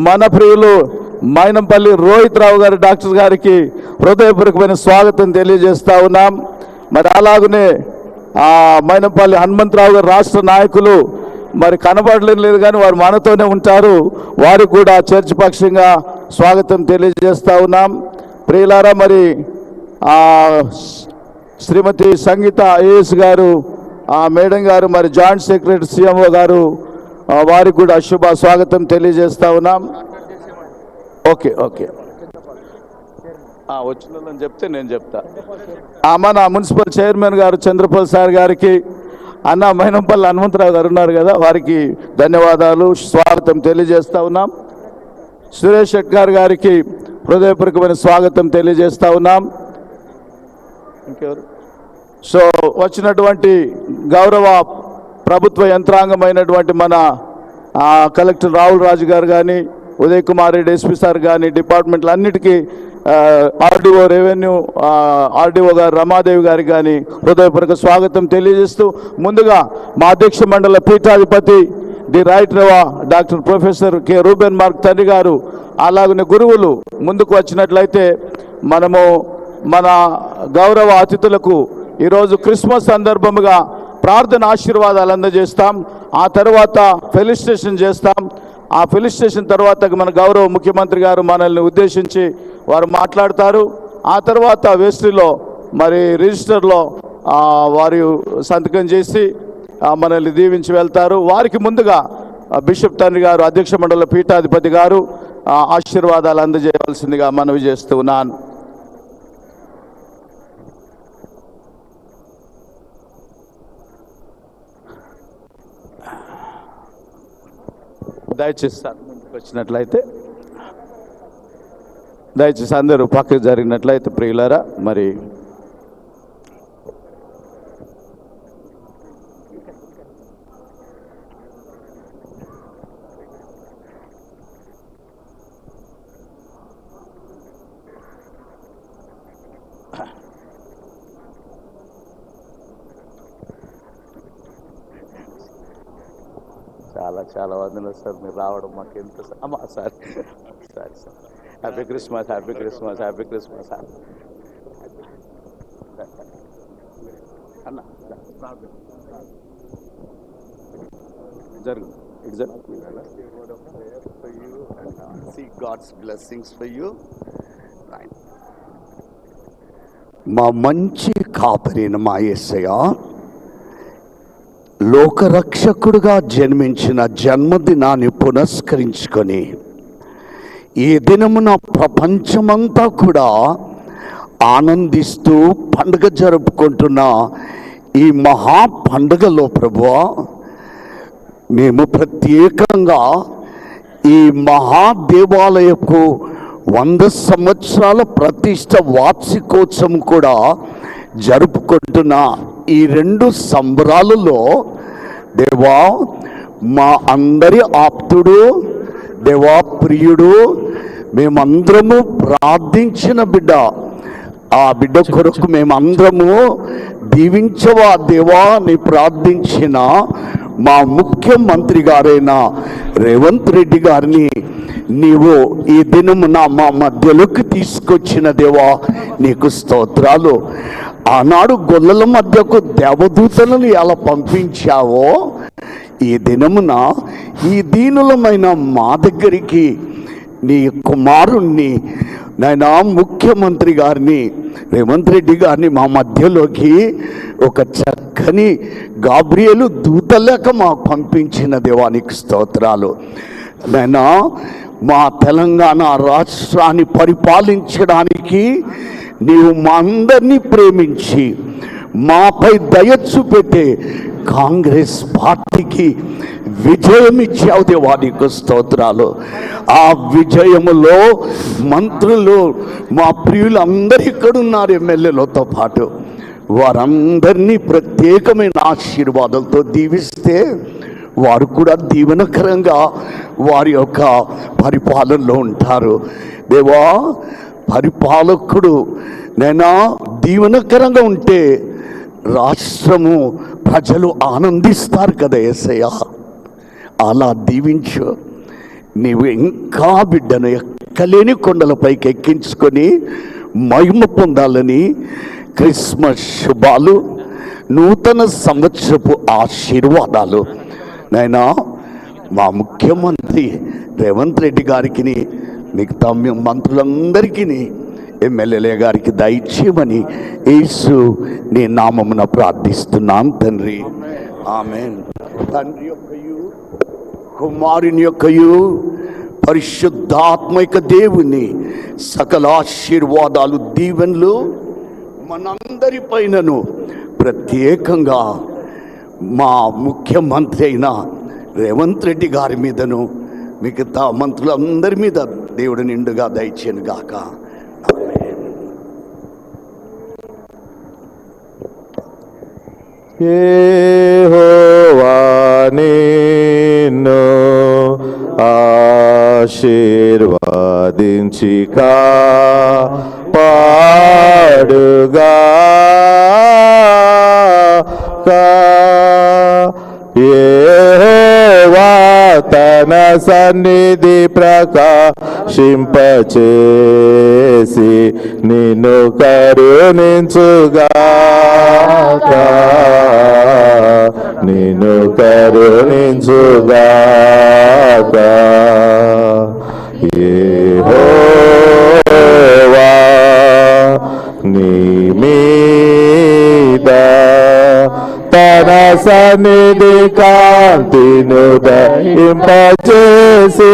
మన ప్రియులు మైనంపల్లి రోహిత్ రావు గారు డాక్టర్ గారికి హృదయపూర్వకమైన స్వాగతం తెలియజేస్తా ఉన్నాం. మరి అలాగనే మైనంపల్లి హనుమంతరావు గారు రాష్ట్ర నాయకులు మరి కనబడలేదు కానీ వారు మనతోనే ఉంటారు. వారికి కూడా చర్చ్ పక్షంగా స్వాగతం తెలియజేస్తా ఉన్నాం. ప్రియులారా, మరి శ్రీమతి సంగీత ఐఏఎస్ గారు మేడం గారు మరి జాయింట్ సెక్రటరీ CMO గారు వారికి కూడా శుభ స్వాగతం తెలియజేస్తా ఉన్నాం. ఓకే వచ్చిందని చెప్తే నేను చెప్తా. మన మున్సిపల్ చైర్మన్ గారు చంద్రపాల్ సార్ గారికి, మైనంపల్లి హనుమంతరావు గారు ఉన్నారు కదా, వారికి ధన్యవాదాలు స్వాగతం తెలియజేస్తా ఉన్నాం. సురేష్ శెట్కర్ గారికి హృదయపూర్వకమైన స్వాగతం తెలియజేస్తా ఉన్నాం. ఇంకెవరు? సో వచ్చినటువంటి గౌరవ ప్రభుత్వ యంత్రాంగమైనటువంటి మన కలెక్టర్ రాహుల్ రాజు గారు కానీ, ఉదయ్ కుమార్ రెడ్డి SP సార్ కానీ, డిపార్ట్మెంట్లు అన్నిటికీ RDO రెవెన్యూ RDO గారు రమాదేవి గారికి కానీ హృదయపూర్వక స్వాగతం తెలియజేస్తూ, ముందుగా మా అధ్యక్ష మండల పీఠాధిపతి the right doctor professor K. Reuben mark తండ్రి గారు, అలాగనే గురువులు ముందుకు వచ్చినట్లయితే మనము మన గౌరవ అతిథులకు ఈరోజు క్రిస్మస్ సందర్భముగా ప్రార్థన ఆశీర్వాదాలు అందజేస్తాం. ఆ తర్వాత ఫెలిసిటేషన్ చేస్తాం. ఆ ఫెలిసిటేషన్ తర్వాత మన గౌరవ ముఖ్యమంత్రి గారు మనల్ని ఉద్దేశించి వారు మాట్లాడతారు. ఆ తర్వాత వేస్ట్రీలో మరి రిజిస్టర్లో వారు సంతకం చేసి మనల్ని దీవించి వెళ్తారు. వారికి ముందుగా బిషప్ తండ్రి గారు అధ్యక్ష మండల పీఠాధిపతి గారు ఆశీర్వాదాలు అందజేయవలసిందిగా మనవి చేస్తున్నాను. దయచేసి సార్ ముందుకు వచ్చినట్లయితే, దయచేసి అందరూ పక్కకు జరిగినట్లయితే ప్రియులారా. మరి చాలా వందలు సార్, మీరు రావడం మాకు ఎంత సార్. Happy Christmas. అన్న జరుగు గాడ్స్ బ్లెస్సింగ్స్ ఫర్ యూ. మా మంచి కాపరిన మా యేసయ్య లోకరక్షకుడుగా జన్మించిన జన్మదినాన్ని పురస్కరించుకొని ఈ దినమున ప్రపంచమంతా కూడా ఆనందిస్తూ పండుగ జరుపుకుంటున్న ఈ మహా పండుగలో ప్రభువా, మేము ప్రత్యేకంగా ఈ మహాదేవాలయకు 100 సంవత్సరాల ప్రతిష్ట వార్షికోత్సవం కూడా జరుపుకుంటున్న ఈ 2 సంబరాలలో దేవా, మా అందరి ఆప్తుడు, దేవా ప్రియుడు, మేమందరము ప్రార్థించిన బిడ్డ, ఆ బిడ్డ కొరకు మేమందరము దీవించవా దేవా అని ప్రార్థించిన మా ముఖ్యమంత్రి గారైన రేవంత్ రెడ్డి గారిని నీవు ఈ దినమున మా మధ్యలోకి తీసుకొచ్చిన దేవా నీకు స్తోత్రాలు. ఆనాడు గొల్లల మధ్యకు దేవదూతలను ఎలా పంపించావో ఈ దినమున ఈ దీనులమైన మా దగ్గరికి నీ కుమారుణ్ణి నాయనా ముఖ్యమంత్రి గారిని రేవంత్ రెడ్డి గారిని మా మధ్యలోకి ఒక చక్కని గాబ్రియేలు దూతలేక మాకు పంపించిన దేవానికి స్తోత్రాలు. నాయనా మా తెలంగాణ రాష్ట్రాన్ని పరిపాలించడానికి నీవు మా అందరినీ ప్రేమించి మాపై దయ చూపెట్టే కాంగ్రెస్ పార్టీకి విజయం ఇచ్చావు దేవా నీకు స్తోత్రాలు. ఆ విజయములో మంత్రులు మా ప్రియులు అందరు ఇక్కడ ఉన్నారు, ఎమ్మెల్యేలతో పాటు వారందరినీ ప్రత్యేకమైన ఆశీర్వాదాలతో దీవిస్తే వారు కూడా దీవెనకరంగా వారి యొక్క పరిపాలనలో ఉంటారు. దేవా, పరిపాలకుడు నైనా దీవెనకరంగా ఉంటే రాష్ట్రము ప్రజలు ఆనందిస్తారు కదా యేసయ్య, అలా దీవించు. నీవు ఇంకా బిడ్డను ఎక్కలేని కొండలపైకి ఎక్కించుకొని మహిమ పొందాలని క్రిస్మస్ శుభాలు, నూతన సంవత్సరపు ఆశీర్వాదాలు నాయనా మా ముఖ్యమంత్రి రేవంత్ రెడ్డి గారికి, మిగతా మంత్రులందరికీ, ఎమ్మెల్యేల గారికి దయచేయమని యేసు నీ నామమున ప్రార్థిస్తున్నాం తండ్రి. ఆమేన్. తండ్రి యొక్కయు కుమారుని యొక్కయు పరిశుద్ధాత్మైక దేవుని సకల ఆశీర్వాదాలు దీవెనలు మనందరి పైనను, ప్రత్యేకంగా మా ముఖ్యమంత్రి అయిన రేవంత్ రెడ్డి గారి మీదను, మిగతా మంత్రులందరి మీద దేవుడు నిండుగా దయచేయను గాక. యెహోవా నిన్ను ఆశీర్వదించి కాపాడుగాక. యెహోవా తన సన్నిధి ప్రకాశింపచేసి నిన్ను కరుణించుగాక, నిన్ను కరుణించుగాక. యెహోవా నీ మీద తన సన్నిధి కాంతిను దయింపచేసి